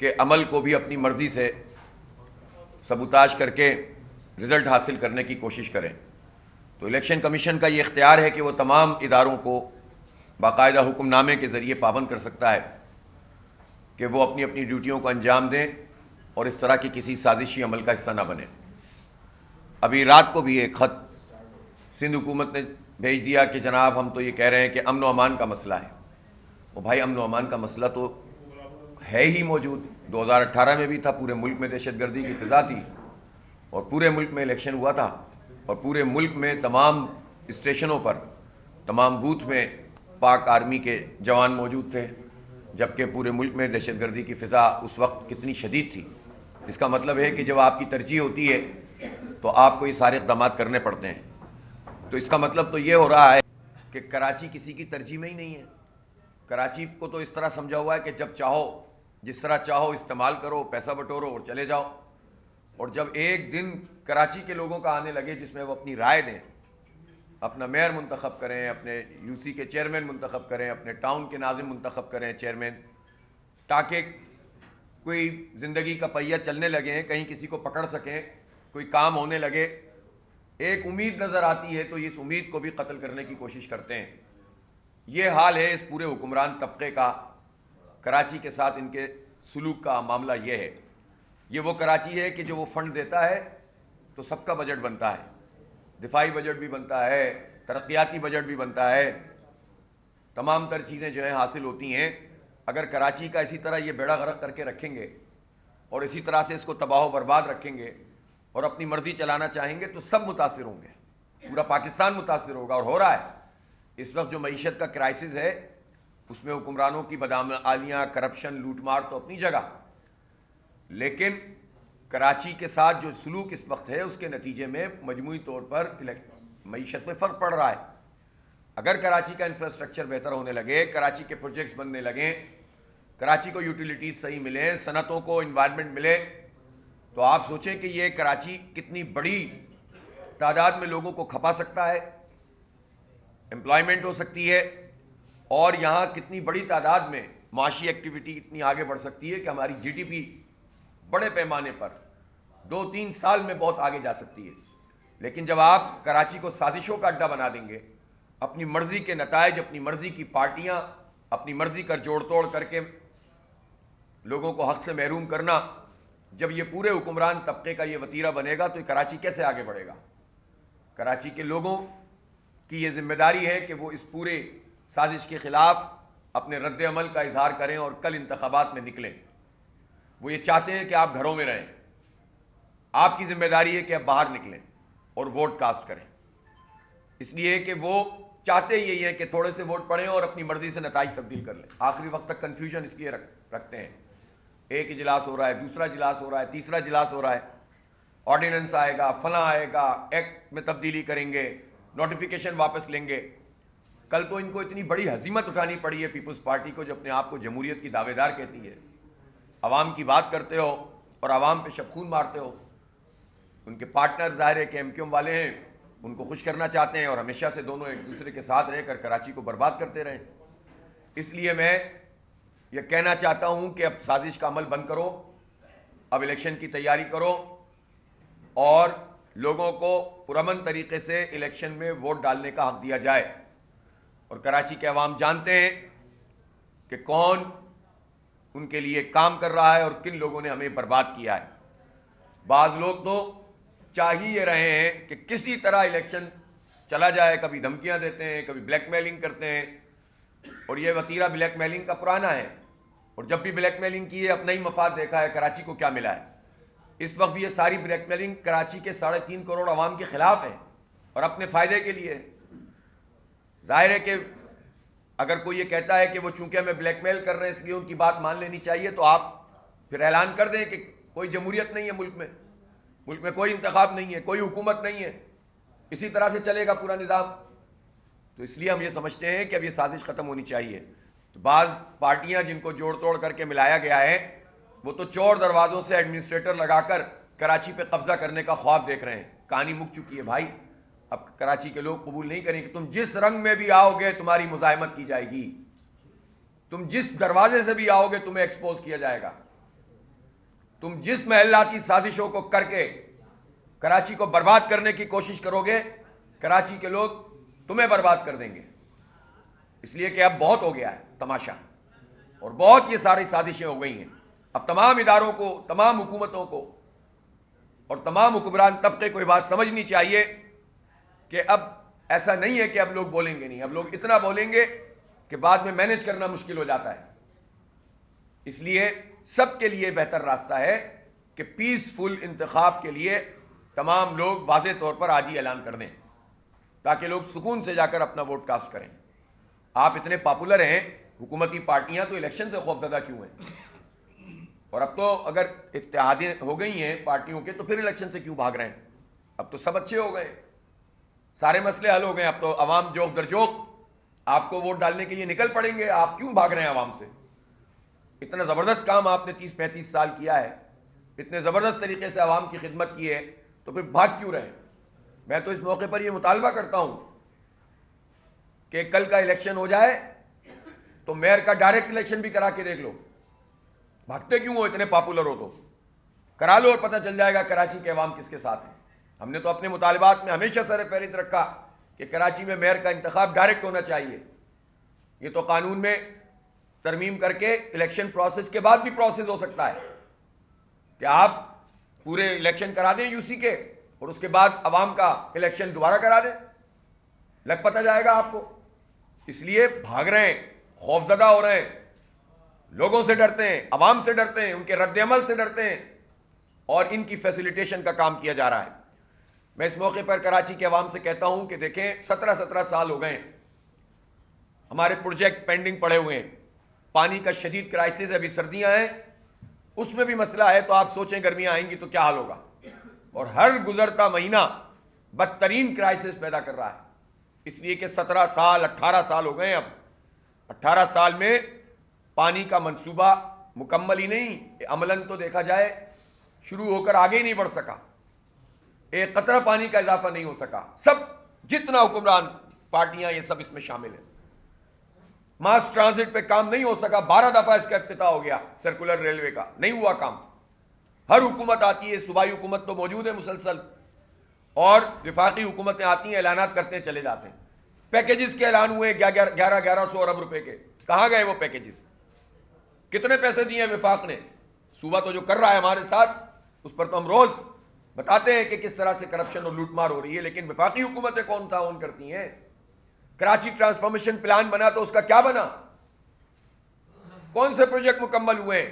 کہ عمل کو بھی اپنی مرضی سے سبوتاژ کر کے رزلٹ حاصل کرنے کی کوشش کریں. تو الیکشن کمیشن کا یہ اختیار ہے کہ وہ تمام اداروں کو باقاعدہ حکم نامے کے ذریعے پابند کر سکتا ہے کہ وہ اپنی اپنی ڈیوٹیوں کو انجام دیں اور اس طرح کی کسی سازشی عمل کا حصہ نہ بنیں. ابھی رات کو بھی ایک خط سندھ حکومت نے بھیج دیا کہ جناب ہم تو یہ کہہ رہے ہیں کہ امن و امان کا مسئلہ ہے. وہ بھائی امن و امان کا مسئلہ تو ہے ہی موجود. 2018 میں بھی تھا, پورے ملک میں دہشت گردی کی فضا تھی اور پورے ملک میں الیکشن ہوا تھا اور پورے ملک میں تمام اسٹیشنوں پر تمام بوتھ میں پاک آرمی کے جوان موجود تھے, جبکہ پورے ملک میں دہشت گردی کی فضا اس وقت کتنی شدید تھی. اس کا مطلب ہے کہ جب آپ کی ترجیح ہوتی ہے تو آپ کو یہ سارے اقدامات کرنے پڑتے ہیں. تو اس کا مطلب تو یہ ہو رہا ہے کہ کراچی کسی کی ترجیح میں ہی نہیں ہے. کراچی کو تو اس طرح سمجھا ہوا ہے کہ جب چاہو جس طرح چاہو استعمال کرو, پیسہ بٹورو اور چلے جاؤ. اور جب ایک دن کراچی کے لوگوں کا آنے لگے جس میں وہ اپنی رائے دیں, اپنا میئر منتخب کریں, اپنے یو سی کے چیئرمین منتخب کریں, اپنے ٹاؤن کے ناظم منتخب کریں چیئرمین, تاکہ کوئی زندگی کا پہیہ چلنے لگے, کہیں کسی کو پکڑ سکیں, کوئی کام ہونے لگے, ایک امید نظر آتی ہے تو اس امید کو بھی قتل کرنے کی کوشش کرتے ہیں. یہ حال ہے اس پورے حکمران طبقے کا. کراچی کے ساتھ ان کے سلوک کا معاملہ یہ ہے. یہ وہ کراچی ہے کہ جو وہ فنڈ دیتا ہے تو سب کا بجٹ بنتا ہے, دفاعی بجٹ بھی بنتا ہے, ترقیاتی بجٹ بھی بنتا ہے, تمام تر چیزیں جو ہیں حاصل ہوتی ہیں. اگر کراچی کا اسی طرح یہ بیڑا غرق کر کے رکھیں گے اور اسی طرح سے اس کو تباہ و برباد رکھیں گے اور اپنی مرضی چلانا چاہیں گے تو سب متاثر ہوں گے, پورا پاکستان متاثر ہوگا. اور ہو رہا ہے اس وقت جو معیشت کا کرائسس ہے اس میں حکمرانوں کی بدعملیاں, کرپشن, لوٹ مار تو اپنی جگہ, لیکن کراچی کے ساتھ جو سلوک اس وقت ہے اس کے نتیجے میں مجموعی طور پر معیشت میں فرق پڑ رہا ہے. اگر کراچی کا انفراسٹرکچر بہتر ہونے لگے, کراچی کے پروجیکٹس بننے لگیں, کراچی کو یوٹیلیٹیز صحیح ملیں, صنعتوں کو انوائرمنٹ ملے, تو آپ سوچیں کہ یہ کراچی کتنی بڑی تعداد میں لوگوں کو کھپا سکتا ہے, امپلائمنٹ ہو سکتی ہے, اور یہاں کتنی بڑی تعداد میں معاشی ایکٹیویٹی اتنی آگے بڑھ سکتی ہے کہ ہماری جی ڈی پی بڑے پیمانے پر 2-3 سال میں بہت آگے جا سکتی ہے. لیکن جب آپ کراچی کو سازشوں کا اڈا بنا دیں گے, اپنی مرضی کے نتائج, اپنی مرضی کی پارٹیاں, اپنی مرضی کا جوڑ توڑ کر کے لوگوں کو حق سے محروم کرنا, جب یہ پورے حکمران طبقے کا یہ وتیرہ بنے گا تو یہ کراچی کیسے آگے بڑھے گا؟ کراچی کے لوگوں کی یہ ذمہ داری ہے کہ وہ اس پورے سازش کے خلاف اپنے رد عمل کا اظہار کریں اور کل انتخابات میں نکلیں. وہ یہ چاہتے ہیں کہ آپ گھروں میں رہیں, آپ کی ذمہ داری ہے کہ آپ باہر نکلیں اور ووٹ کاسٹ کریں. اس لیے کہ وہ چاہتے یہی ہیں کہ تھوڑے سے ووٹ پڑیں اور اپنی مرضی سے نتائج تبدیل کر لیں. آخری وقت تک کنفیوژن اس لیے رکھتے ہیں, ایک اجلاس ہو رہا ہے, دوسرا اجلاس ہو رہا ہے, تیسرا اجلاس ہو رہا ہے, آرڈیننس آئے گا, فلاں آئے گا, ایکٹ میں تبدیلی کریں گے, نوٹیفیکیشن واپس لیں گے. کل تو ان کو اتنی بڑی ہزیمت اٹھانی پڑی ہے پیپلز پارٹی کو, جو اپنے آپ کو جمہوریت کی دعوے دار کہتی ہے. عوام کی بات کرتے ہو اور عوام پہ شب خون مارتے ہو. ان کے پارٹنر ظاہر ہے کہ ایم کیو ایم والے ہیں, ان کو خوش کرنا چاہتے ہیں اور ہمیشہ سے دونوں ایک دوسرے کے ساتھ رہ کر کراچی کو برباد کرتے رہے. اس لیے میں یہ کہنا چاہتا ہوں کہ اب سازش کا عمل بند کرو, اب الیکشن کی تیاری کرو اور لوگوں کو پرامن طریقے سے الیکشن میں ووٹ ڈالنے کا حق دیا جائے. اور کراچی کے عوام جانتے ہیں کہ کون ان کے لیے کام کر رہا ہے اور کن لوگوں نے ہمیں برباد کیا ہے. بعض لوگ تو چاہ ہی یہ رہے ہیں کہ کسی طرح الیکشن چلا جائے, کبھی دھمکیاں دیتے ہیں, کبھی بلیک میلنگ کرتے ہیں, اور یہ وتیرہ بلیک میلنگ کا پرانا ہے. اور جب بھی بلیک میلنگ کی ہے اپنا ہی مفاد دیکھا ہے. کراچی کو کیا ملا ہے؟ اس وقت بھی یہ ساری بلیک میلنگ کراچی کے 3.5 کروڑ عوام کے خلاف ہے اور اپنے فائدے کے لیے. ظاہر ہے کہ اگر کوئی یہ کہتا ہے کہ وہ چونکہ ہمیں بلیک میل کر رہے ہیں اس لیے ان کی بات مان لینی چاہیے, تو آپ پھر اعلان کر دیں کہ کوئی جمہوریت نہیں ہے ملک میں کوئی انتخاب نہیں ہے, کوئی حکومت نہیں ہے, اسی طرح سے چلے گا پورا نظام. تو اس لیے ہم یہ سمجھتے ہیں کہ اب یہ سازش ختم ہونی چاہیے. تو بعض پارٹیاں جن کو جوڑ توڑ کر کے ملایا گیا ہے وہ تو چور دروازوں سے ایڈمنسٹریٹر لگا کر کراچی پہ قبضہ کرنے کا خواب دیکھ رہے ہیں. کہانی مک چکی ہے بھائی. اب کراچی کے لوگ قبول نہیں کریں کہ تم جس رنگ میں بھی آؤ گے تمہاری مزاحمت کی جائے گی, تم جس دروازے سے بھی آؤ گے تمہیں ایکسپوز کیا جائے گا. تم جس محلاتی سازشوں کو کر کے کراچی کو برباد کرنے کی کوشش کرو گے، کراچی کے لوگ تمہیں برباد کر دیں گے. اس لیے کہ اب بہت ہو گیا ہے تماشا، اور بہت یہ ساری سازشیں ہو گئی ہیں. اب تمام اداروں کو، تمام حکومتوں کو اور تمام حکمران طبقے کو یہ بات سمجھنی چاہیے کہ اب ایسا نہیں ہے کہ اب لوگ بولیں گے نہیں، اب لوگ اتنا بولیں گے کہ بعد میں مینیج کرنا مشکل ہو جاتا ہے. اس لیے سب کے لیے بہتر راستہ ہے کہ پیسفل انتخاب کے لیے تمام لوگ واضح طور پر آج ہی اعلان کر دیں، تاکہ لوگ سکون سے جا کر اپنا ووٹ کاسٹ کریں. آپ اتنے پاپولر ہیں، حکومتی پارٹیاں، تو الیکشن سے خوف زدہ کیوں ہیں؟ اور اب تو اگر اتحادیں ہو گئی ہیں پارٹیوں کے، تو پھر الیکشن سے کیوں بھاگ رہے ہیں؟ اب تو سب اچھے ہو گئے، سارے مسئلے حل ہو گئے. اب تو عوام جوک در جوک آپ کو ووٹ ڈالنے کے لیے نکل پڑیں گے. آپ کیوں بھاگ رہے ہیں عوام سے؟ اتنا زبردست کام آپ نے 30-35 سال کیا ہے، اتنے زبردست طریقے سے عوام کی خدمت کی ہے، تو پھر بھاگ کیوں رہے ہیں؟ میں تو اس موقع پر یہ مطالبہ کرتا ہوں کہ کل کا الیکشن ہو جائے تو میئر کا ڈائریکٹ الیکشن بھی کرا کے دیکھ لو. بھاگتے کیوں ہو؟ اتنے پاپولر ہو تو کرا لو اور پتہ چل جائے گا کراچی کے عوام کس کے ساتھ ہیں. ہم نے تو اپنے مطالبات میں ہمیشہ سر فہرست رکھا کہ کراچی میں میئر کا انتخاب ڈائریکٹ ہونا چاہیے. یہ تو قانون میں ترمیم کر کے الیکشن پروسیس کے بعد بھی پروسیس ہو سکتا ہے کہ آپ پورے الیکشن کرا دیں یو سی کے، اور اس کے بعد عوام کا الیکشن دوبارہ کرا دیں، لگ پتہ جائے گا آپ کو. اس لیے بھاگ رہے ہیں، خوف زدہ ہو رہے ہیں، لوگوں سے ڈرتے ہیں، عوام سے ڈرتے ہیں، ان کے رد عمل سے ڈرتے ہیں، اور ان کی فیسیلیٹیشن کا کام کیا جا رہا ہے. میں اس موقع پر کراچی کے عوام سے کہتا ہوں کہ دیکھیں 17 سال ہو گئے ہیں، ہمارے پروجیکٹ پینڈنگ پڑے ہوئے ہیں، پانی کا شدید کرائسس ہے، ابھی سردیاں ہیں اس میں بھی مسئلہ ہے، تو آپ سوچیں گرمیاں آئیں گی تو کیا حال ہوگا. اور ہر گزرتا مہینہ بدترین کرائسس پیدا کر رہا ہے. اس لیے کہ 17 سال 18 سال ہو گئے ہیں. اب 18 سال میں پانی کا منصوبہ مکمل ہی نہیں، عملاً تو دیکھا جائے شروع ہو کر آگے ہی نہیں بڑھ سکا، ایک قطرہ پانی کا اضافہ نہیں ہو سکا. سب جتنا حکمران پارٹیاں یہ سب اس میں شامل ہیں. ماس ٹرانزٹ پہ کام نہیں ہو سکا، 12 دفعہ اس کا افتتاح ہو گیا، سرکولر ریلوے کا نہیں ہوا کام. ہر حکومت آتی ہے، صوبائی حکومت تو موجود ہے مسلسل، اور وفاقی حکومتیں آتی ہیں، اعلانات کرتے چلے جاتے ہیں. پیکیجز کے اعلان ہوئے 1100 ارب روپے کے، کہاں گئے وہ پیکیجز؟ کتنے پیسے دیے وفاق نے؟ صوبہ تو جو کر رہا ہے ہمارے ساتھ اس پر تو ہم روز بتاتے ہیں کہ کس طرح سے کرپشن اور لوٹ مار ہو رہی ہے، لیکن وفاقی حکومتیں کون تعاون کرتی ہیں؟ کراچی ٹرانسفارمیشن پلان بنا تو اس کا کیا بنا؟ کون سے پروجیکٹ مکمل ہوئے ہیں؟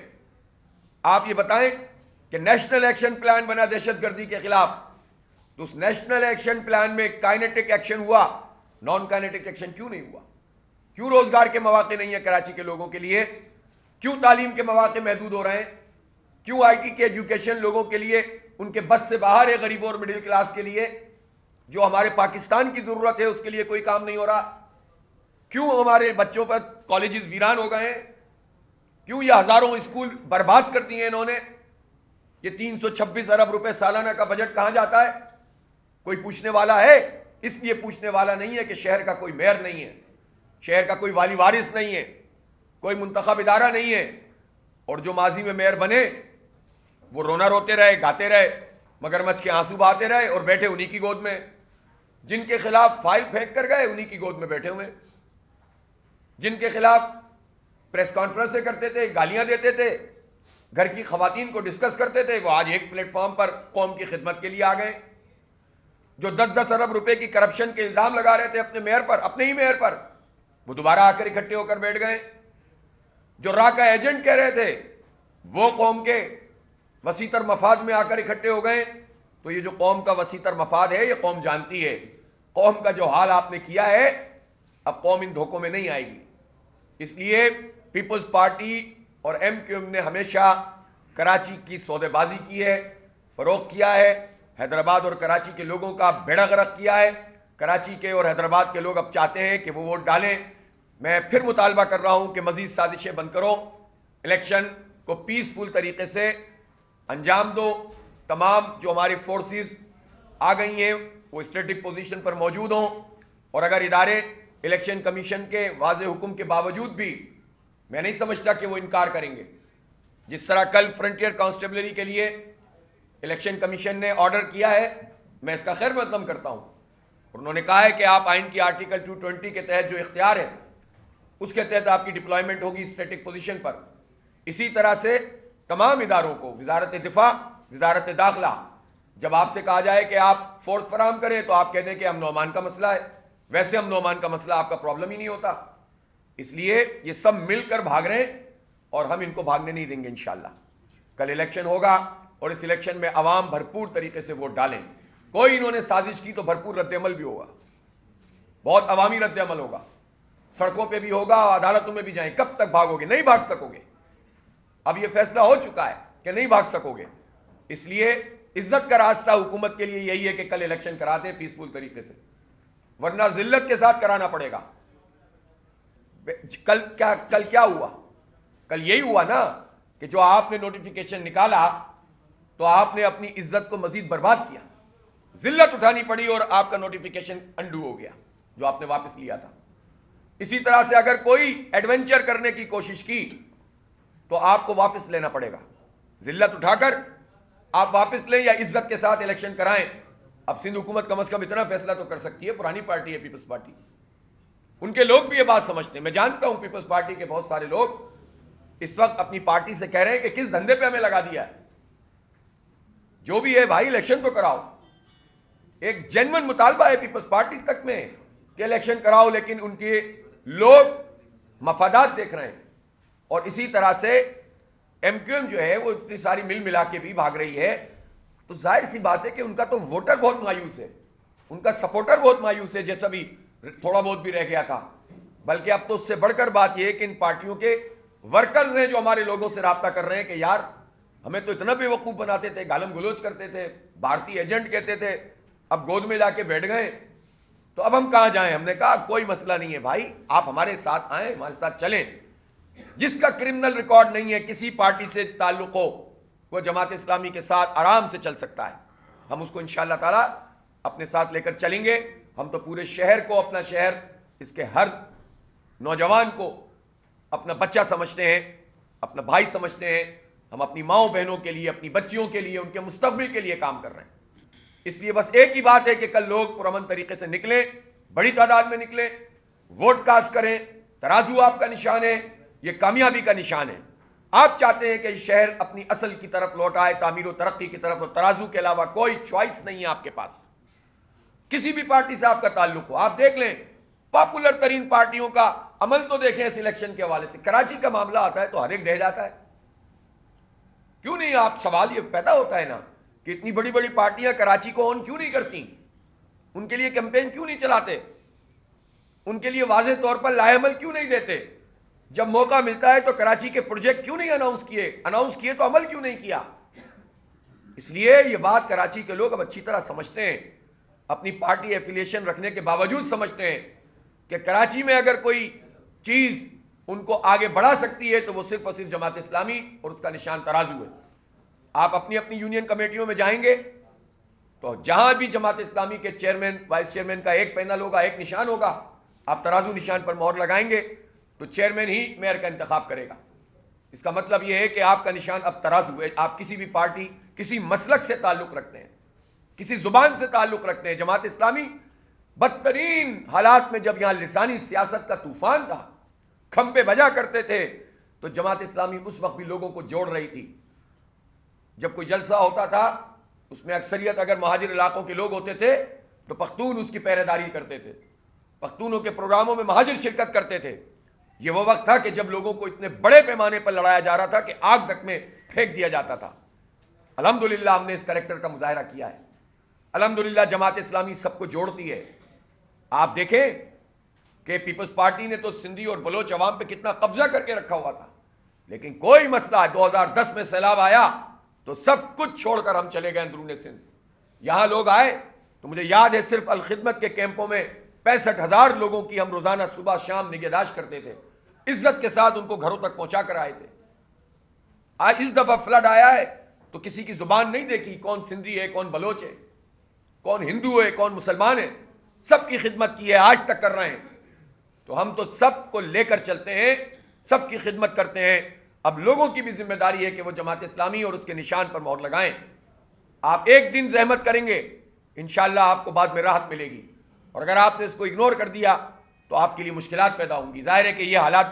آپ یہ بتائیں کہ نیشنل ایکشن پلان بنا دہشت گردی کے خلاف، تو اس نیشنل ایکشن پلان میں کائنیٹک ایکشن ہوا، نان کائنیٹک ایکشن کیوں نہیں ہوا؟ کیوں روزگار کے مواقع نہیں ہیں کراچی کے لوگوں کے لیے؟ کیوں تعلیم کے مواقع محدود ہو رہے ہیں؟ کیوں آئی ٹی کی ایجوکیشن لوگوں کے لیے ان کے بس سے باہر ہے، غریبوں اور مڈل کلاس کے لیے جو ہمارے پاکستان کی ضرورت ہے اس کے لیے کوئی کام نہیں ہو رہا؟ کیوں ہمارے بچوں پر کالجز ویران ہو گئے ہیں؟ کیوں یہ ہزاروں اسکول برباد کر دیے انہوں نے؟ یہ 326 ارب روپے سالانہ کا بجٹ کہاں جاتا ہے؟ کوئی پوچھنے والا ہے؟ اس لیے پوچھنے والا نہیں ہے کہ شہر کا کوئی میئر نہیں ہے، شہر کا کوئی والی وارث نہیں ہے، کوئی منتخب ادارہ نہیں ہے، اور جو ماضی میں میئر بنے وہ رونا روتے رہے، گاتے رہے، مگرمچھ کے آنسو بہاتے رہے، اور بیٹھے انہی کی گود میں. جن کے خلاف فائل پھینک کر گئے انہی کی گود میں بیٹھے ہوئے، جن کے خلاف پریس کانفرنسیں کرتے تھے، گالیاں دیتے تھے، گھر کی خواتین کو ڈسکس کرتے تھے، وہ آج ایک پلیٹ فارم پر قوم کی خدمت کے لیے آ گئے. جو 10 ارب روپے کی کرپشن کے الزام لگا رہے تھے اپنے میئر پر، اپنے ہی میئر پر، وہ دوبارہ آ کر اکٹھے ہو کر بیٹھ گئے. جو را کا ایجنٹ کہہ رہے تھے وہ قوم کے وسیع تر مفاد میں آ کر اکٹھے ہو گئے. تو یہ جو قوم کا وسیع تر مفاد ہے یہ قوم جانتی ہے. قوم کا جو حال آپ نے کیا ہے اب قوم ان دھوکوں میں نہیں آئے گی. اس لیے پیپلز پارٹی اور ایم کیو ایم نے ہمیشہ کراچی کی سودے بازی کی ہے، فروغ کیا ہے، حیدرآباد اور کراچی کے لوگوں کا بیڑا غرق کیا ہے. کراچی کے اور حیدرآباد کے لوگ اب چاہتے ہیں کہ وہ ووٹ ڈالیں. میں پھر مطالبہ کر رہا ہوں کہ مزید سازشیں بند کرو، الیکشن کو پیسفل طریقے سے انجام دو. تمام جو ہماری فورسز آ گئی ہیں وہ اسٹریٹجک پوزیشن پر موجود ہوں، اور اگر ادارے الیکشن کمیشن کے واضح حکم کے باوجود بھی، میں نہیں سمجھتا کہ وہ انکار کریں گے، جس طرح کل فرنٹیئر کانسٹیبلری کے لیے الیکشن کمیشن نے آرڈر کیا ہے، میں اس کا خیر مقدم کرتا ہوں، اور انہوں نے کہا ہے کہ آپ آئین کی آرٹیکل 220 کے تحت جو اختیار ہے اس کے تحت آپ کی ڈپلائمنٹ ہوگی اسٹیٹک پوزیشن پر۔ اسی طرح سے تمام اداروں کو، وزارت دفاع، وزارت داخلہ، جب آپ سے کہا جائے کہ آپ فورس فراہم کریں تو آپ کہہ دیں کہ امن و امان کا مسئلہ ہے، ویسے امن و امان کا مسئلہ آپ کا پرابلم ہی نہیں ہوتا۔ اس لیے یہ سب مل کر بھاگ رہے ہیں اور ہم ان کو بھاگنے نہیں دیں گے انشاءاللہ۔ کل الیکشن ہوگا اور اس الیکشن میں عوام بھرپور طریقے سے ووٹ ڈالیں۔ کوئی انہوں نے سازش کی تو بھرپور رد عمل بھی ہوگا، بہت عوامی رد عمل ہوگا، سڑکوں پہ بھی ہوگا، عدالتوں میں بھی جائیں۔ کب تک بھاگو گے؟ نہیں بھاگ سکو گے۔ اب یہ فیصلہ ہو چکا ہے کہ نہیں بھاگ سکو گے۔ اس لیے عزت کا راستہ حکومت کے لیے یہی ہے کہ کل الیکشن کراتے ہیں پیسفل طریقے سے، ورنہ ذلت کے ساتھ کرانا پڑے گا۔ کل کیا ہوا؟ کل یہی ہوا نا کہ جو آپ نے نوٹیفیکیشن نکالا تو آپ نے اپنی عزت کو مزید برباد کیا، ذلت اٹھانی پڑی اور آپ کا نوٹیفیکیشن انڈو ہو گیا جو آپ نے واپس لیا تھا۔ اسی طرح سے اگر کوئی ایڈونچر کرنے کی کوشش کی تو آپ کو واپس لینا پڑے گا، ذلت اٹھا کر آپ واپس لیں یا عزت کے ساتھ الیکشن کرائیں۔ اب سندھ حکومت کم از کم اتنا فیصلہ تو کر سکتی ہے، پرانی پارٹی ہے پیپلز پارٹی، ان کے لوگ بھی یہ بات سمجھتے ہیں۔ میں جانتا ہوں پیپلز پارٹی کے بہت سارے لوگ اس وقت اپنی پارٹی سے کہہ رہے ہیں کہ کس دھندے پہ ہمیں لگا دیا ہے، جو بھی ہے بھائی الیکشن تو کراؤ۔ ایک جینوئن مطالبہ ہے پیپلز پارٹی تک میں کہ الیکشن کراؤ، لیکن ان کے لوگ مفادات دیکھ رہے ہیں۔ اور اسی طرح سے ایم کیو ایم جو ہے وہ اتنی ساری مل ملا کے بھی بھاگ رہی ہے، تو ظاہر سی بات ہے کہ ان کا تو ووٹر بہت مایوس ہے، ان کا سپورٹر بہت مایوس ہے، جیسا بھی تھوڑا بہت بھی رہ گیا تھا۔ بلکہ اب تو اس سے بڑھ کر بات یہ ہے کہ ان پارٹیوں کے ورکرز ہیں جو ہمارے لوگوں سے رابطہ کر رہے ہیں کہ یار ہمیں تو اتنا بے وقوف بناتے تھے، گالم گلوچ کرتے تھے، بھارتی ایجنٹ کہتے تھے، اب گود میں جا کے بیٹھ گئے، تو اب ہم کہاں جائیں؟ ہم نے کہا کوئی مسئلہ نہیں ہے بھائی، آپ ہمارے ساتھ آئیں، ہمارے ساتھ چلیں۔ جس کا کرمنل ریکارڈ نہیں ہے، کسی پارٹی سے تعلق ہو، وہ جماعت اسلامی کے ساتھ آرام سے چل سکتا ہے۔ ہم اس کو انشاءاللہ تعالی اپنے ساتھ لے کر چلیں گے۔ ہم تو پورے شہر کو اپنا شہر، اس کے ہر نوجوان کو اپنا بچہ سمجھتے ہیں، اپنا بھائی سمجھتے ہیں۔ ہم اپنی ماؤں بہنوں کے لیے، اپنی بچیوں کے لیے، ان کے مستقبل کے لیے کام کر رہے ہیں۔ اس لیے بس ایک ہی بات ہے کہ کل لوگ پرامن طریقے سے نکلیں، بڑی تعداد میں نکلیں، ووٹ کاسٹ کریں۔ ترازو آپ کا نشان ہے، یہ کامیابی کا نشان ہے۔ آپ چاہتے ہیں کہ شہر اپنی اصل کی طرف لوٹ آئے، تعمیر و ترقی کی طرف، اور ترازو کے علاوہ کوئی چوائس نہیں ہے آپ کے پاس۔ کسی بھی پارٹی سے آپ کا تعلق ہو، آپ دیکھ لیں پاپولر ترین پارٹیوں کا عمل تو دیکھیں اس الیکشن کے حوالے سے۔ کراچی کا معاملہ آتا ہے تو ہر ایک ڈہ جاتا ہے، کیوں نہیں؟ آپ سوال یہ پیدا ہوتا ہے نا کہ اتنی بڑی بڑی پارٹیاں کراچی کو اون کیوں نہیں کرتی، ان کے لیے کیمپین کیوں نہیں چلاتے، ان کے لیے واضح طور پر لائحہ عمل کیوں نہیں دیتے؟ جب موقع ملتا ہے تو کراچی کے پروجیکٹ کیوں نہیں اناؤنس کیے تو عمل کیوں نہیں کیا؟ اس لیے یہ بات کراچی کے لوگ اب اچھی طرح سمجھتے ہیں، اپنی پارٹی ایفیلیشن رکھنے کے باوجود سمجھتے ہیں کہ کراچی میں اگر کوئی چیز ان کو آگے بڑھا سکتی ہے تو وہ صرف اور صرف جماعت اسلامی اور اس کا نشان ترازو ہے۔ آپ اپنی اپنی یونین کمیٹیوں میں جائیں گے تو جہاں بھی جماعت اسلامی کے چیئرمین، وائس چیئرمین کا ایک پینل ہوگا، ایک نشان ہوگا، آپ ترازو نشان پر مہر لگائیں گے تو چیئرمین ہی میئر کا انتخاب کرے گا۔ اس کا مطلب یہ ہے کہ آپ کا نشان اب ترازو ہے۔ آپ کسی بھی پارٹی، کسی مسلک سے تعلق رکھتے ہیں، کسی زبان سے تعلق رکھتے ہیں۔ جماعت اسلامی بدترین حالات میں جب یہاں لسانی سیاست کا طوفان تھا، کھمبے بجا کرتے تھے، تو جماعت اسلامی اس وقت بھی لوگوں کو جوڑ رہی تھی۔ جب کوئی جلسہ ہوتا تھا اس میں اکثریت اگر مہاجر علاقوں کے لوگ ہوتے تھے تو پختون اس کی پہرے داری کرتے تھے، پختونوں کے پروگراموں میں مہاجر شرکت کرتے تھے۔ یہ وہ وقت تھا کہ جب لوگوں کو اتنے بڑے پیمانے پر لڑایا جا رہا تھا کہ آگ تک میں پھینک دیا جاتا تھا۔ الحمدللہ ہم نے اس کریکٹر کا مظاہرہ کیا ہے۔ الحمدللہ جماعت اسلامی سب کو جوڑتی ہے۔ آپ دیکھیں کہ پیپلز پارٹی نے تو سندھی اور بلوچ عوام پہ کتنا قبضہ کر کے رکھا ہوا تھا، لیکن کوئی مسئلہ 2010 میں سیلاب آیا تو سب کچھ چھوڑ کر ہم چلے گئے اندرون سندھ۔ یہاں لوگ آئے تو مجھے یاد ہے صرف الخدمت کے کیمپوں میں 65,000 لوگوں کی ہم روزانہ صبح شام نگہداشت کرتے تھے، عزت کے ساتھ ان کو گھروں تک پہنچا کر آئے تھے۔ آج اس دفعہ فلڈ آیا ہے تو کسی کی زبان نہیں دیکھی، کون سندھی ہے، کون بلوچ ہے، کون ہندو ہے، کون مسلمان ہے، سب کی خدمت کی ہے، آج تک کر رہے ہیں۔ تو ہم تو سب کو لے کر چلتے ہیں، سب کی خدمت کرتے ہیں۔ اب لوگوں کی بھی ذمہ داری ہے کہ وہ جماعت اسلامی اور اس کے نشان پر مہر لگائیں. آپ ایک دن زحمت کریں گے انشاءاللہ آپ کو بعد میں راحت ملے گی, اور اگر آپ نے اس کو اگنور کر دیا تو آپ کے لیے مشکلات پیدا ہوں گی. ظاہر ہے کہ یہ حالات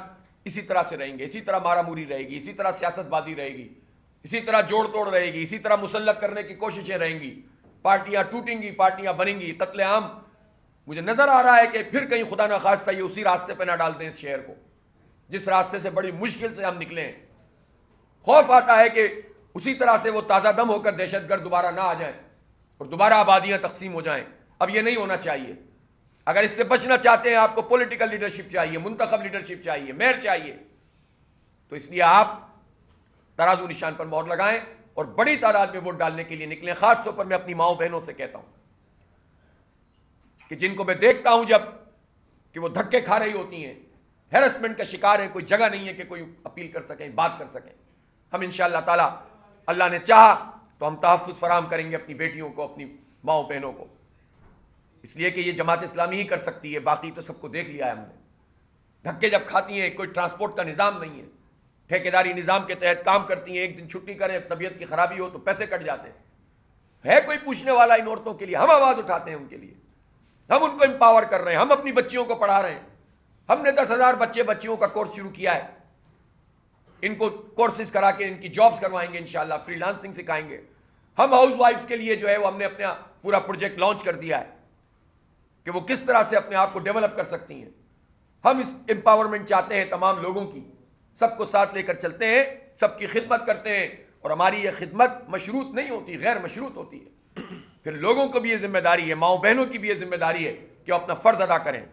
اسی طرح سے رہیں گے, اسی طرح مارا موری رہے گی, اسی طرح سیاست بازی رہے گی, اسی طرح جوڑ توڑ رہے گی, اسی طرح مسلط کرنے کی کوششیں رہیں گی, پارٹیاں ٹوٹیں گی, پارٹیاں بنیں گی, قتل عام. مجھے نظر آ رہا ہے کہ پھر کہیں خدا نخواستہ یہ اسی راستے پہ نہ ڈال دیں اس شہر کو جس راستے سے بڑی مشکل سے ہم نکلے ہیں. خوف آتا ہے کہ اسی طرح سے وہ تازہ دم ہو کر دہشت گرد دوبارہ نہ آ جائیں اور دوبارہ آبادیاں تقسیم ہو جائیں. اب یہ نہیں ہونا چاہیے. اگر اس سے بچنا چاہتے ہیں آپ کو پولیٹیکل لیڈرشپ چاہیے, منتخب لیڈرشپ چاہیے, میئر چاہیے, تو اس لیے آپ ترازو نشان پر مہر لگائیں اور بڑی تعداد میں ووٹ ڈالنے کے لیے نکلیں. خاص طور پر میں اپنی ماؤں بہنوں سے کہتا ہوں کہ جن کو میں دیکھتا ہوں جب کہ وہ دھکے کھا رہی ہوتی ہیں, ہیرسمنٹ کا شکار ہیں, کوئی جگہ نہیں ہے کہ کوئی اپیل کر سکیں, بات کر سکیں. ہم انشاءاللہ تعالی اللہ نے چاہا تو ہم تحفظ فراہم کریں گے اپنی بیٹیوں کو, اپنی ماؤں بہنوں کو, اس لیے کہ یہ جماعت اسلامی ہی کر سکتی ہے. باقی تو سب کو دیکھ لیا ہے ہم نے. دھکے جب کھاتی ہیں, کوئی ٹرانسپورٹ کا نظام نہیں ہے, ٹھیکیداری نظام کے تحت کام کرتی ہیں, ایک دن چھٹی کریں, طبیعت کی خرابی ہو تو پیسے کٹ جاتے ہیں. ہے کوئی پوچھنے والا ان عورتوں کے لیے؟ ہم آواز اٹھاتے ہیں ان کے لیے, ہم ان کو امپاور کر رہے ہیں, ہم اپنی بچیوں کو پڑھا رہے ہیں. ہم نے 10,000 بچیوں کا کورس شروع کیا ہے. ان کو کورسز کرا کے ان کی جابز کروائیں گے انشاءاللہ, فری لانسنگ سکھائیں گے. ہم ہاؤس وائفز کے لیے جو ہے وہ ہم نے اپنا پورا پروجیکٹ لانچ کر دیا ہے کہ وہ کس طرح سے اپنے آپ کو ڈیولپ کر سکتی ہیں. ہم اس امپاورمنٹ چاہتے ہیں تمام لوگوں کی, سب کو ساتھ لے کر چلتے ہیں, سب کی خدمت کرتے ہیں, اور ہماری یہ خدمت مشروط نہیں ہوتی, غیر مشروط ہوتی ہے. پھر لوگوں کو بھی یہ ذمہ داری ہے, ماؤں بہنوں کی بھی یہ ذمہ داری ہے کہ وہ اپنا فرض ادا کریں.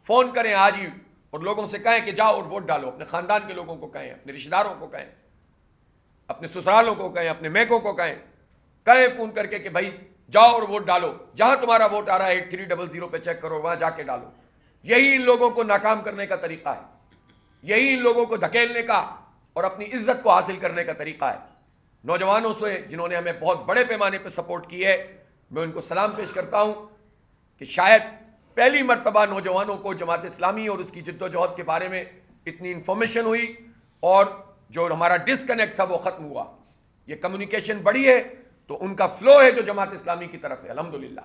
فون کریں آج ہی اور لوگوں سے کہیں کہ جاؤ اور ووٹ ڈالو. اپنے خاندان کے لوگوں کو کہیں, اپنے رشتہ داروں کو کہیں, اپنے سسرالوں کو کہیں, اپنے میکوں کو کہیں فون کر کے کہ بھائی جاؤ اور ووٹ ڈالو. جہاں تمہارا ووٹ آ رہا ہے 8300 پہ چیک کرو, وہاں جا کے ڈالو. یہی ان لوگوں کو ناکام کرنے کا طریقہ ہے, یہی ان لوگوں کو دھکیلنے کا اور اپنی عزت کو حاصل کرنے کا طریقہ ہے. نوجوانوں سے جنہوں نے ہمیں بہت بڑے پیمانے پہ سپورٹ کی ہے, میں ان کو سلام پیش کرتا ہوں کہ شاید پہلی مرتبہ نوجوانوں کو جماعت اسلامی اور اس کی جد و جہد کے بارے میں اتنی انفارمیشن ہوئی, اور جو ہمارا ڈسکنیکٹ تھا وہ ختم ہوا. یہ کمیونیکیشن بڑی ہے تو ان کا فلو ہے جو جماعت اسلامی کی طرف ہے الحمدللہ.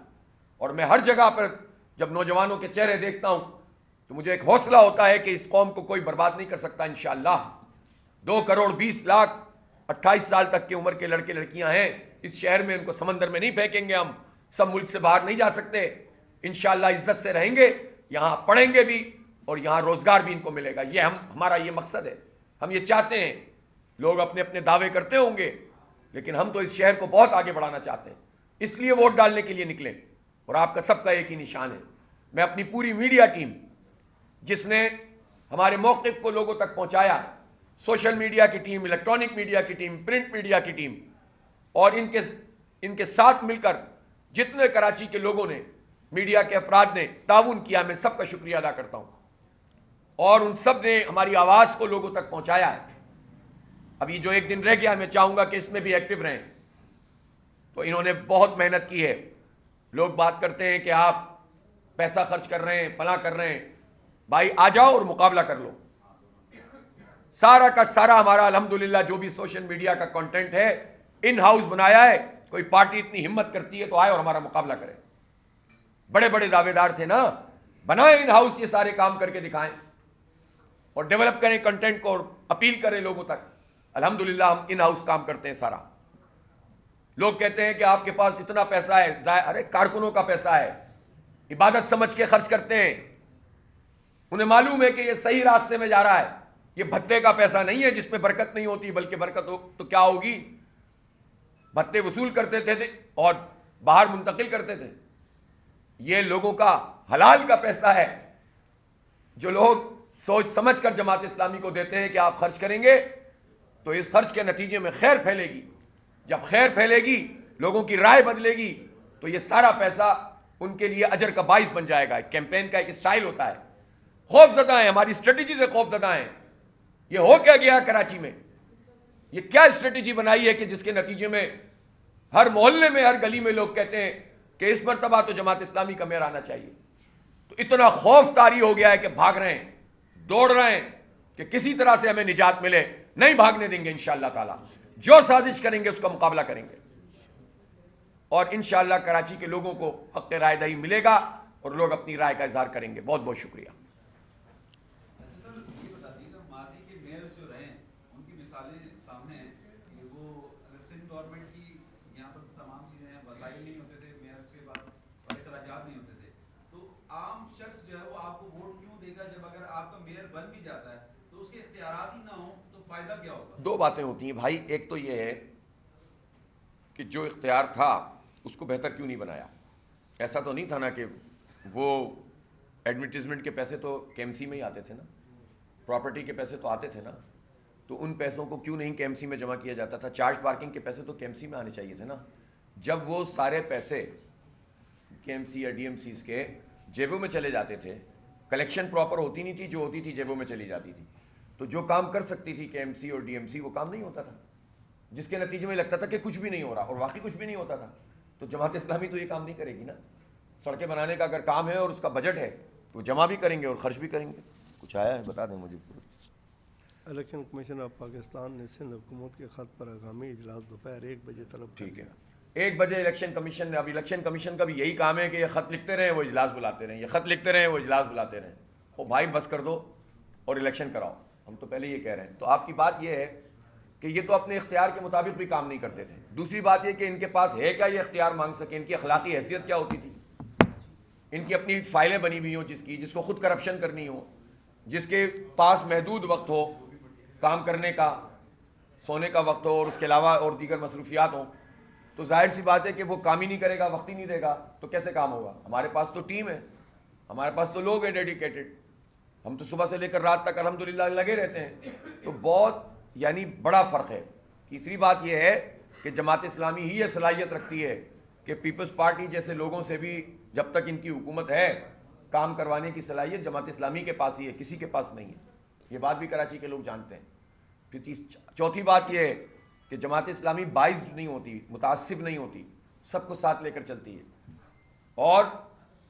اور میں ہر جگہ پر جب نوجوانوں کے چہرے دیکھتا ہوں تو مجھے ایک حوصلہ ہوتا ہے کہ اس قوم کو کوئی برباد نہیں کر سکتا انشاءاللہ. 2,20,00,000 28 سال تک کی عمر کے لڑکے لڑکیاں ہیں اس شہر میں, ان کو سمندر میں نہیں پھینکیں گے ہم. سب ملک سے باہر نہیں جا سکتے, انشاءاللہ عزت سے رہیں گے, یہاں پڑھیں گے بھی اور یہاں روزگار بھی ان کو ملے گا. یہ ہمارا یہ مقصد ہے. ہم یہ چاہتے ہیں. لوگ اپنے اپنے دعوے کرتے ہوں گے لیکن ہم تو اس شہر کو بہت آگے بڑھانا چاہتے ہیں, اس لیے ووٹ ڈالنے کے لیے نکلیں. اور آپ کا سب کا ایک ہی نشان ہے. میں اپنی پوری میڈیا ٹیم جس نے ہمارے موقف کو لوگوں تک پہنچایا, سوشل میڈیا کی ٹیم, الیکٹرانک میڈیا کی ٹیم, پرنٹ میڈیا کی ٹیم, اور ان کے ساتھ مل کر جتنے کراچی کے لوگوں نے, میڈیا کے افراد نے تعاون کیا, میں سب کا شکریہ ادا کرتا ہوں. اور ان سب نے ہماری آواز کو لوگوں تک پہنچایا ہے. ابھی جو ایک دن رہ گیا میں چاہوں گا کہ اس میں بھی ایکٹیو رہیں. تو انہوں نے بہت محنت کی ہے. لوگ بات کرتے ہیں کہ آپ پیسہ خرچ کر رہے ہیں, فلاں کر رہے ہیں. بھائی آ جاؤ اور مقابلہ کر لو. سارا کا سارا ہمارا الحمدللہ جو بھی سوشل میڈیا کا کنٹینٹ ہے ان ہاؤس بنایا ہے. کوئی پارٹی اتنی ہمت کرتی ہے تو آئے اور ہمارا مقابلہ کرے. بڑے بڑے دعوے دار تھے نا, بنائیں ان ہاؤس, یہ سارے کام کر کے دکھائیں اور ڈیولپ کریں کنٹینٹ کو اور اپیل کریں لوگوں تک. الحمدللہ ہم ان ہاؤس کام کرتے ہیں سارا. لوگ کہتے ہیں کہ آپ کے پاس اتنا پیسہ ہے, ارے کارکنوں کا پیسہ ہے, عبادت سمجھ کے خرچ کرتے ہیں. انہیں معلوم ہے کہ یہ صحیح راستے میں جا رہا ہے. یہ بھتے کا پیسہ نہیں ہے جس میں برکت نہیں ہوتی, بلکہ برکت ہو تو کیا ہوگی. بھتے وصول کرتے تھے اور باہر منتقل کرتے تھے. یہ لوگوں کا حلال کا پیسہ ہے جو لوگ سوچ سمجھ کر جماعت اسلامی کو دیتے ہیں کہ آپ خرچ کریں گے تو اس خرچ کے نتیجے میں خیر پھیلے گی. جب خیر پھیلے گی, لوگوں کی رائے بدلے گی, تو یہ سارا پیسہ ان کے لیے اجر کا باعث بن جائے گا. کیمپین کا ایک سٹائل ہوتا ہے. خوف زدہ ہیں, ہماری اسٹریٹجی سے خوف زدہ ہیں. یہ ہو کیا گیا کراچی میں؟ یہ کیا اسٹریٹجی بنائی ہے کہ جس کے نتیجے میں ہر محلے میں, ہر گلی میں لوگ کہتے ہیں کہ اس مرتبہ تو جماعت اسلامی کا میئر آنا چاہیے. تو اتنا خوف طاری ہو گیا ہے کہ بھاگ رہے ہیں, دوڑ رہے ہیں کہ کسی طرح سے ہمیں نجات ملے. نہیں بھاگنے دیں گے انشاءاللہ تعالی. جو سازش کریں گے اس کا مقابلہ کریں گے, اور انشاءاللہ کراچی کے لوگوں کو حق رائے دہی ملے گا اور لوگ اپنی رائے کا اظہار کریں گے. بہت بہت شکریہ. ماضی کے میئر جو رہے ہیں ان کی مثالیں سامنے ہیں کہ وہ سندھ گورنمنٹ کی یہاں پر تمام چیزیں وسائل نہیں ہوتے تھے, میئر کے بعد اخراجات نہیں ہوتے تھے, تو عام شخص جو ہے وہ آپ کو ووٹ کیوں دے گا جب اگر آپ کا میئر بن بھی جاتا ہے تو اس کے اختیارات ہی نہ ہوں تو فائدہ کیا ہوگا؟ دو باتیں ہوتی ہیں بھائی. ایک تو یہ ہے کہ جو اختیار تھا اس کو بہتر کیوں نہیں بنایا. ایسا تو نہیں تھا نا کہ وہ ایڈورٹیزمنٹ کے پیسے تو کے ایم سی میں ہی آتے تھے نا, پراپرٹی کے پیسے تو آتے تھے نا, تو ان پیسوں کو کیوں نہیں کے ایم سی میں جمع کیا جاتا تھا. چارج پارکنگ کے پیسے تو کے ایم سی میں آنے چاہیے تھے نا. جب وہ سارے پیسے کے ایم سی یا ڈی ایم سیز کے جیبوں میں چلے جاتے تھے, کلیکشن پراپر ہوتی نہیں تھی, جو ہوتی تھی جیبوں میں چلی جاتی تھی, تو جو کام کر سکتی تھی کے ایم سی اور ڈی ایم سی وہ کام نہیں ہوتا تھا, جس کے نتیجے میں لگتا تھا کہ کچھ بھی نہیں ہو رہا, اور واقعی کچھ بھی نہیں ہوتا تھا. تو جماعت اسلامی تو یہ کام نہیں کرے گی نا. سڑکیں بنانے کا اگر کام ہے اور اس کا بجٹ ہے تو جمع بھی کریں گے اور خرچ بھی کریں گے. کچھ آیا ہے بتا دیں مجھے. الیکشن کمیشن آف پاکستان نے سندھ حکومت کے خط پر آگامی اجلاس دوپہر 1 بجے طلب کر ٹھیک ہے, لیا. 1 بجے الیکشن کمیشن نے, اب الیکشن کمیشن کا بھی یہی کام ہے کہ یہ خط لکھتے رہیں وہ اجلاس بلاتے رہیں, یہ خط لکھتے رہیں وہ اجلاس بلاتے رہیں. او بھائی بس کر دو اور الیکشن کراؤ. ہم تو پہلے یہ کہہ رہے ہیں. تو آپ کی بات یہ ہے کہ یہ تو اپنے اختیار کے مطابق بھی کام نہیں کرتے تھے. دوسری بات یہ کہ ان کے پاس ہے کیا یہ اختیار مانگ سکیں, ان کی اخلاقی حیثیت کیا ہوتی تھی, ان کی اپنی فائلیں بنی ہوئی ہوں جس کو خود کرپشن کرنی ہو, جس کے پاس محدود وقت ہو کام کرنے کا, سونے کا وقت ہو اور اس کے علاوہ اور دیگر مصروفیات ہوں, تو ظاہر سی بات ہے کہ وہ کام ہی نہیں کرے گا, وقت ہی نہیں دے گا, تو کیسے کام ہوگا. ہمارے پاس تو ٹیم ہے, ہمارے پاس تو لوگ ہیں ڈیڈیکیٹڈ, ہم تو صبح سے لے کر رات تک الحمدللہ لگے رہتے ہیں. تو بہت یعنی بڑا فرق ہے. تیسری بات یہ ہے کہ جماعت اسلامی ہی یہ صلاحیت رکھتی ہے کہ پیپلز پارٹی جیسے لوگوں سے بھی جب تک ان کی حکومت ہے کام کروانے کی صلاحیت جماعت اسلامی کے پاس ہی ہے, کسی کے پاس نہیں ہے. یہ بات بھی کراچی کے لوگ جانتے ہیں. پھر چوتھی بات یہ ہے کہ جماعت اسلامی باعث نہیں ہوتی, متعصب نہیں ہوتی, سب کو ساتھ لے کر چلتی ہے. اور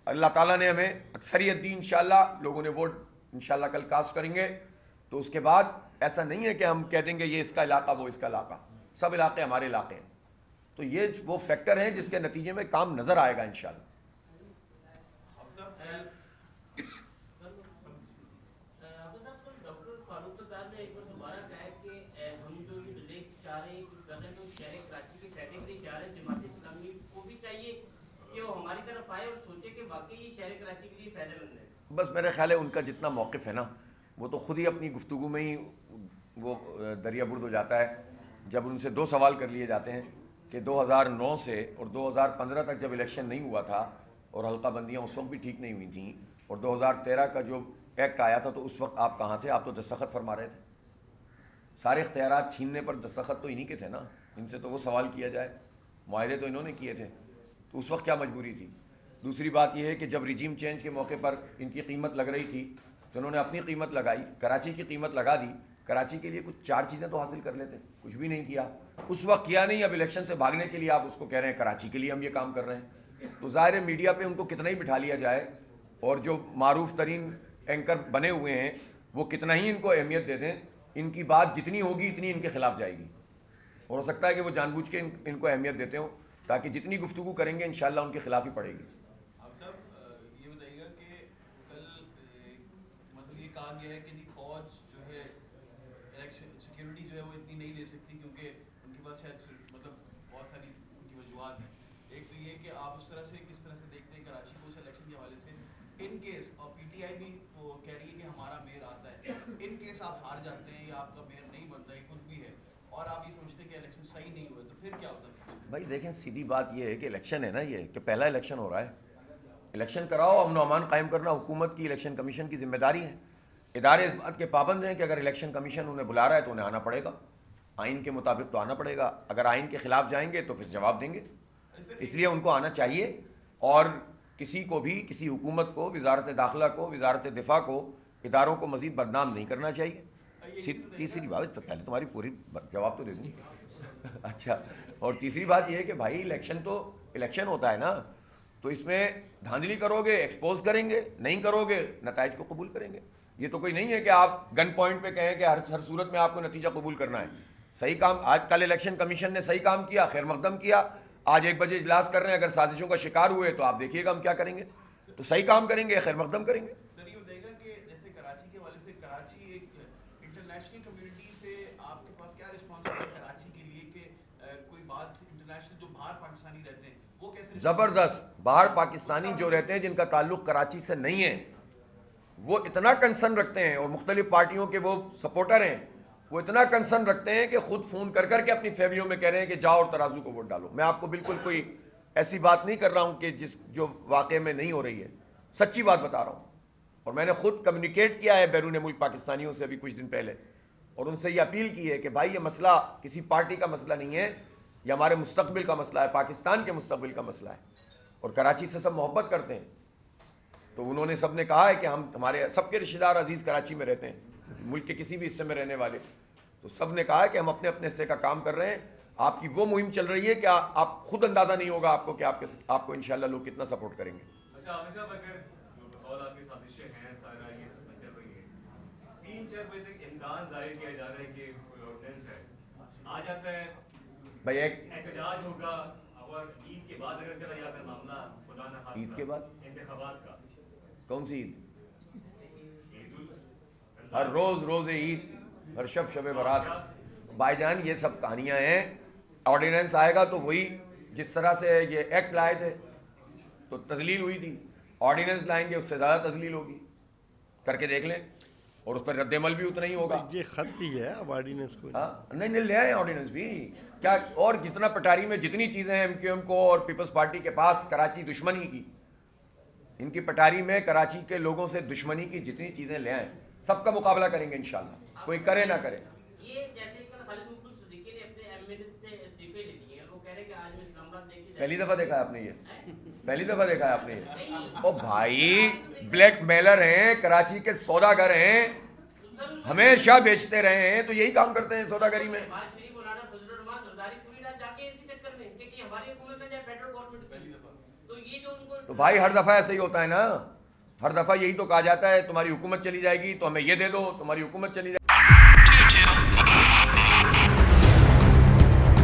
اللہ تعالیٰ نے ہمیں اکثریت دی انشاءاللہ, لوگوں نے ووٹ انشاءاللہ کل کاسٹ کریں گے, تو اس کے بعد ایسا نہیں ہے کہ ہم کہہ دیں گے یہ اس کا علاقہ وہ اس کا علاقہ, سب علاقے ہمارے علاقے ہیں. تو یہ وہ فیکٹر ہیں جس کے نتیجے میں کام نظر آئے گا انشاءاللہ. بس میرے خیال ہے ان کا جتنا موقف ہے نا وہ تو خود ہی اپنی گفتگو میں ہی وہ دریا برد ہو جاتا ہے. جب ان سے 2 سوال کر لیے جاتے ہیں کہ 2009 سے اور 2015 تک جب الیکشن نہیں ہوا تھا اور حلقہ بندیاں اس وقت بھی ٹھیک نہیں ہوئی تھیں, اور 2013 کا جو ایکٹ آیا تھا تو اس وقت آپ کہاں تھے, آپ تو دستخط فرما رہے تھے. سارے اختیارات چھیننے پر دستخط تو انہی کے تھے نا. ان سے تو وہ سوال کیا جائے, معاہدے تو انہوں نے کیے تھے, تو اس وقت کیا مجبوری تھی. دوسری بات یہ ہے کہ جب ریجیم چینج کے موقع پر ان کی قیمت لگ رہی تھی تو انہوں نے اپنی قیمت لگائی, کراچی کی قیمت لگا دی. کراچی کے لیے کچھ 4 چیزیں تو حاصل کر لیتے, کچھ بھی نہیں کیا. اس وقت کیا نہیں, اب الیکشن سے بھاگنے کے لیے آپ اس کو کہہ رہے ہیں کراچی کے لیے ہم یہ کام کر رہے ہیں. تو ظاہر ہے میڈیا پہ ان کو کتنا ہی بٹھا لیا جائے اور جو معروف ترین اینکر بنے ہوئے ہیں وہ کتنا ہی ان کو اہمیت دے دیں, ان کی بات جتنی ہوگی اتنی ان کے خلاف جائے گی. اور ہو سکتا ہے کہ وہ جان بوجھ کے ان کو اہمیت دیتے ہوں تاکہ جتنی گفتگو کریں گے انشاءاللہ ان کے خلاف ہی پڑے گی. کہا گیا ہے کہ فوج جو ہے سیکیورٹی جو ہے وہ اتنی نہیں لے سکتی کیونکہ ان کے پاس شاید مطلب بہت ساری ان کی وجوہات ہیں. ایک تو یہ کہ آپ اس طرح سے کس طرح سے دیکھتے ہیں کراچی کو اس الیکشن کے حوالے سے, ان کیس, اور پی ٹی آئی بھی وہ کہہ رہی ہے کہ ہمارا میئر آتا ہے, ان کیس آپ ہار جاتے ہیں یا آپ کا میئر نہیں بنتا, یہ کچھ بھی ہے اور آپ یہ سمجھتے ہیں کہ الیکشن صحیح نہیں ہوئے, تو پھر کیا ہوتا ہے؟ بھائی دیکھیں سیدھی بات یہ ہے کہ الیکشن ہے نا, یہ کہ پہلا الیکشن ہو رہا ہے, الیکشن کراؤ, امن و امان قائم کرنا حکومت کی, الیکشن کمیشن کی ذمہ داری ہے. ادارے اس بات کے پابند ہیں کہ اگر الیکشن کمیشن انہیں بلا رہا ہے تو انہیں آنا پڑے گا, آئین کے مطابق تو آنا پڑے گا. اگر آئین کے خلاف جائیں گے تو پھر جواب دیں گے, اس لیے ان کو آنا چاہیے. اور کسی کو بھی, کسی حکومت کو, وزارت داخلہ کو, وزارت دفاع کو, اداروں کو مزید بدنام نہیں کرنا چاہیے. تیسری بات, تو پہلے تمہاری پوری جواب تو دے دوں. اچھا, اور تیسری بات یہ ہے کہ بھائی الیکشن تو الیکشن ہوتا ہے نا, تو اس میں دھاندلی کرو گے ایکسپوز کریں گے, نہیں کرو گے نتائج کو قبول کریں گے. یہ تو کوئی نہیں ہے کہ آپ گن پوائنٹ پہ کہیں کہ ہر صورت میں آپ کو نتیجہ قبول کرنا ہے. صحیح کام آج کل الیکشن کمیشن نے صحیح کام کیا, خیر مقدم کیا. آج 1 بجے اجلاس کر رہے ہیں, اگر سازشوں کا شکار ہوئے تو آپ دیکھیے گا ہم کیا کریں گے. تو صحیح کام کریں گے, خیر مقدم کریں گے. سر یہ بتائیے گا کہ جیسے کراچی کے حوالے سے کراچی ایک انٹرنیشنل کمیونٹی سے آپ کے پاس کیا رسپانس آتا ہے کراچی کے لیے کہ کوئی بات انٹرنیشنل جو باہر پاکستانی رہتے ہیں وہ کیسے؟ زبردست. باہر پاکستانی جو رہتے ہیں جن کا تعلق کراچی سے نہیں ہے وہ اتنا کنسرن رکھتے ہیں, اور مختلف پارٹیوں کے وہ سپورٹر ہیں, وہ اتنا کنسرن رکھتے ہیں کہ خود فون کر کر کے اپنی فیملیوں میں کہہ رہے ہیں کہ جاؤ اور ترازو کو ووٹ ڈالو. میں آپ کو بالکل کوئی ایسی بات نہیں کر رہا ہوں کہ جو واقعے میں نہیں ہو رہی ہے, سچی بات بتا رہا ہوں. اور میں نے خود کمیونیکیٹ کیا ہے بیرون ملک پاکستانیوں سے ابھی کچھ دن پہلے, اور ان سے یہ اپیل کی ہے کہ بھائی یہ مسئلہ کسی پارٹی کا مسئلہ نہیں ہے, یہ ہمارے مستقبل کا مسئلہ ہے, پاکستان کے مستقبل کا مسئلہ ہے. اور کراچی سے سب محبت کرتے ہیں. تو انہوں نے سب نے کہا ہے کہ ہمارے سب کے رشتہ دار عزیز کراچی میں رہتے ہیں, ملک کے کسی بھی حصے میں رہنے والے. تو سب نے کہا ہے کہ ہم اپنے اپنے حصے کا کام کر رہے ہیں. آپ کی وہ مہم چل رہی ہے کہ آپ خود اندازہ نہیں ہوگا آپ کو کہ آپ کو انشاءاللہ لوگ کتنا سپورٹ کریں گے. اچھا عامر صاحب, اگر جو بقول آپ کی سازشیں ہیں سارا یہ چل رہی ہیں, 3-4 بجے تک امکان ظاہر کیا جا رہا ہے کہ کوئی آرڈیننس ہے آ جاتا ہے, بھائی ایک احتجاج ہوگا, اور عید کے بعد اگر چلا جاتا ہے معاملہ خدا نہ خاصہ عید کے بعد انتخابات کا, کون سی عید؟ عید ہر روز عید, ہر شب برات. بھائی جان یہ سب کہانیاں ہیں. آرڈیننس آئے گا تو وہی جس طرح سے یہ ایکٹ لائے تھے تو تذلیل ہوئی تھی, آرڈیننس لائیں گے اس سے زیادہ تذلیل ہوگی. کر کے دیکھ لیں, اور اس پر رد عمل بھی اتنا ہی ہوگا. یہ خط ہی ہے اب آرڈیننس کو. ہاں نہیں لے آئے آرڈیننس بھی کیا. اور جتنا پٹاری میں جتنی چیزیں ہیں MQM کو اور پیپلز پارٹی کے پاس کراچی دشمنی کی, ان کی پٹاری میں کراچی کے لوگوں سے دشمنی کی جتنی چیزیں لے آئیں, سب کا مقابلہ کریں گے انشاءاللہ, کوئی کرے نہ کرے. یہ جیسے کل خالد مقبول صدیقی نے اپنے ایم سے استعفے لے لیے ہیں, وہ کہہ رہے ہیں کہ آج میں اسلام آباد دیکھی پہلی دفعہ دیکھا ہے آپ نے یہ, پہلی دفعہ دیکھا ہے آپ نے یہ. او بھائی بلیک میلر ہیں, کراچی کے سوداگر ہیں, ہمیشہ بیچتے رہے ہیں, تو یہی کام کرتے ہیں سوداگری میں. مولانا فضل الرحمان زرداری پوری رات جا کے اسی چکر میں کہ ہماری حکومت میں جائے فیڈرل گورنمنٹ پہلی دفعہ, تو یہ جو ان کو تو بھائی ہر دفعہ ایسے ہی ہوتا ہے نا, ہر دفعہ یہی تو کہا جاتا ہے تمہاری حکومت چلی جائے گی تو ہمیں یہ دے دو, تمہاری حکومت چلی جائے گی.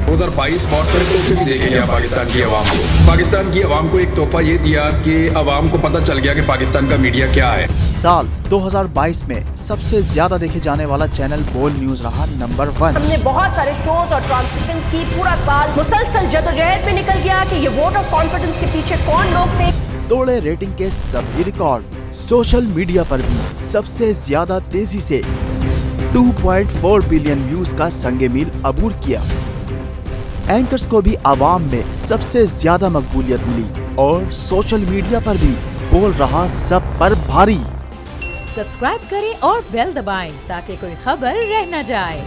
2022 بہت سارے تحفے بھی دیکھے گیا پاکستان کی عوام کو. پاکستان کی عوام کو ایک تحفہ یہ دیا کہ عوام کو پتہ چل گیا کہ پاکستان کا میڈیا کیا ہے. سال 2022 میں سب سے زیادہ دیکھے جانے والا چینل بول نیوز رہا نمبر 1. ہم نے بہت سارے شوز اور ٹرانسمیشنز کی, پورا سال مسلسل جدوجہد میں نکل گیا کہ یہ ووٹ آف کانفیڈنس کے پیچھے کون لوگ تھے. توڑے ریٹنگ کے سبھی ریکارڈ. سوشل میڈیا پر بھی سب سے زیادہ تیزی سے 2.4 بلین ویوز کا سنگ میل عبور کیا. اینکرز کو بھی عوام میں سب سے زیادہ مقبولیت ملی, اور سوشل میڈیا پر بھی بول رہا سب پر بھاری. سبسکرائب کریں اور بیل دبائیں تاکہ کوئی خبر رہ نہ جائے.